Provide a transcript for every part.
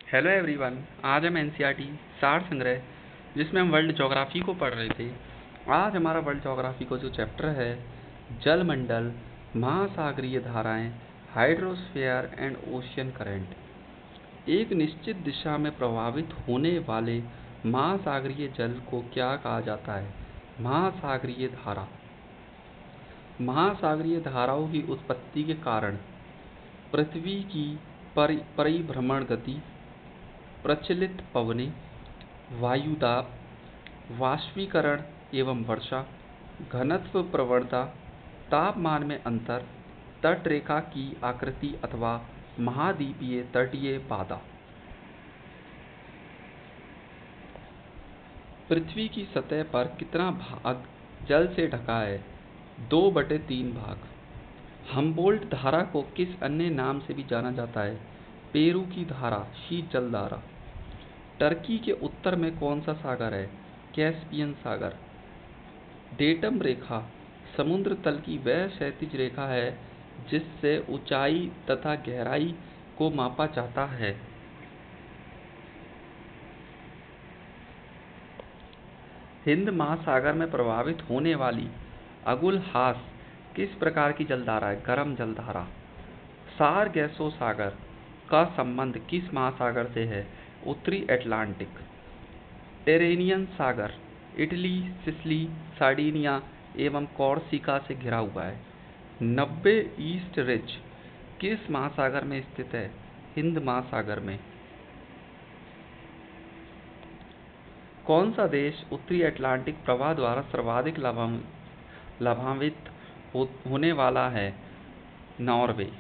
Hello everyone. आज हम NCERT सार संग्रह जिसमें हम वर्ल्ड ज्योग्राफी को पढ़ रहे थे। आज हमारा वर्ल्ड ज्योग्राफी को जो चैप्टर है, जलमंडल, महासागरीय धाराएं, हाइड्रोस्फीयर एंड ओशियन करंट। एक निश्चित दिशा में प्रवाहित होने वाले महासागरीय जल को क्या कहा जाता है? महासागरीय धारा। महासागरीय धाराओं की उत्पत्ति के कारण पृथ्वी की परिभ्रमण गति, प्रचलित पवनें, वायुदाब, वाष्पीकरण एवं वर्षा, घनत्व प्रवणता, तापमान में अंतर, तटरेखा की आकृति अथवा महाद्वीपीय तटीय बाधा। पृथ्वी की सतह पर कितना भाग जल से ढका है? 2/3 भाग। हम्बोल्ट धारा को किस अन्य नाम से भी जाना जाता है? पेरू की धारा, शीत जल धारा। टर्की के उत्तर में कौन सा सागर है? कैस्पियन सागर। डेटम रेखा समुद्र तल की वह क्षैतिज रेखा है जिससे ऊंचाई तथा गहराई को मापा जाता है। हिंद महासागर में प्रवाहित होने वाली अगुल-हास किस प्रकार की जलधारा है? गर्म जलधारा। सारगैसो सागर का संबंध किस महासागर से है? उत्तरी अटलांटिक। टेरेनियन सागर इटली, सिसिली, सार्डिनिया एवं कॉर्सिका से घिरा हुआ है। 90 ईस्ट रिज किस महासागर में स्थित है? हिंद महासागर में। कौन सा देश उत्तरी अटलांटिक प्रवाह द्वारा सर्वाधिक लाभान्वित होने वाला है? नॉर्वे।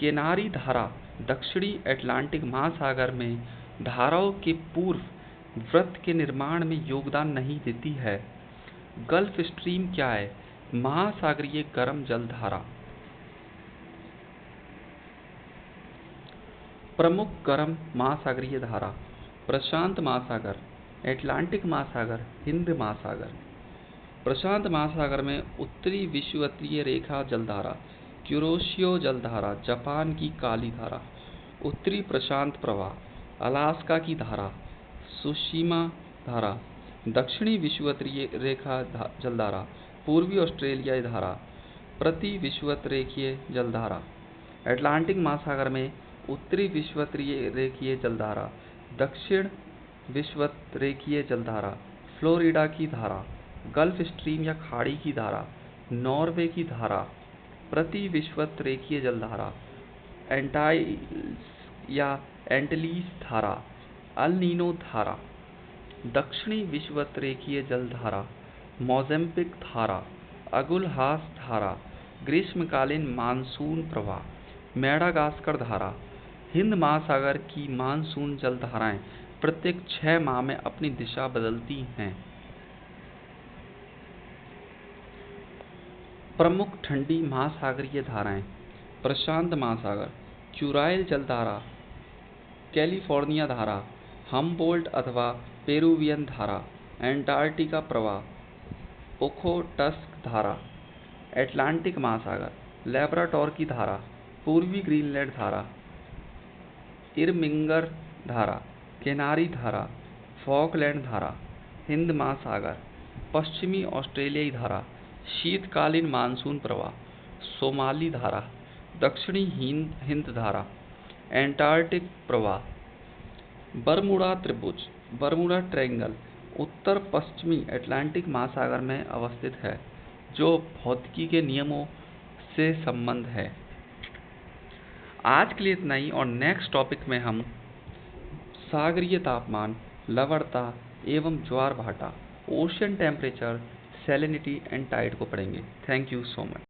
किनारी धारा दक्षिणी अटलांटिक महासागर में धाराओं के पूर्व वृत्त के निर्माण में योगदान नहीं देती है। गल्फ स्ट्रीम क्या है? महासागरीय गर्म जल धारा। प्रमुख गर्म महासागरीय धारा: प्रशांत महासागर, अटलांटिक महासागर, हिंद महासागर। प्रशांत महासागर में उत्तरी विषुवतीय रेखा जलधारा, क्यूरोशियो जलधारा, जापान की काली धारा। उत्तरी प्रशांत प्रवाह, अलास्का की धारा, सुशीमा धारा। दक्षिणी विषुवतीय रेखा जलधारा, पूर्वी ऑस्ट्रेलियाई धारा, प्रति विषुवतरेखीय जलधारा। अटलांटिक महासागर में उत्तरी विषुवतीय रेखीय जलधारा, दक्षिण विषुवतरेखीय जलधारा, फ्लोरिडा की धारा, गल्फ स्ट्रीम या खाड़ी की धारा, नॉर्वे की धारा, प्रति विषुवतरेखीय जलधारा, एंटाइल्स या एंटिलीज धारा, अल नीनो धारा। दक्षिणी विषुवतरेखीय जलधारा, मोज़ेम्बिक धारा, अगुल-हास धारा, ग्रीष्मकालीन मानसून प्रवाह, मेडागास्कर धारा। हिंद महासागर की मानसून जलधाराएं प्रत्येक 6 माह में अपनी दिशा बदलती हैं। प्रमुख ठंडी महासागरीय धाराएं: प्रशांत महासागर, क्यूराइल जलधारा, कैलिफोर्निया धारा, हम्बोल्ट अथवा पेरुवियन धारा, एंटार्क्टिका प्रवाह, ओखोटस्क धारा। अटलांटिक महासागर, लैब्राडोर की धारा, पूर्वी ग्रीनलैंड धारा, इरमिंगर धारा, केनारी धारा, फॉकलैंड धारा। हिंद महासागर, पश्चिमी ऑस्ट्रेलियाई धारा, शीतकालीन मानसून प्रवाह, सोमाली धारा, दक्षिणी हिंद धारा, एंटार्क्टिक प्रवाह। बरमूडा त्रिभुज, बरमूडा ट्रायंगल उत्तर पश्चिमी अटलांटिक महासागर में अवस्थित है, जो भौतिकी के नियमों से संबंध है। आज के लिए इतना ही, और नेक्स्ट टॉपिक में हम सागरीय तापमान, लवणता एवं ज्वार भाटा, ocean temperature, salinity and tide को पढ़ेंगे। Thank you so much.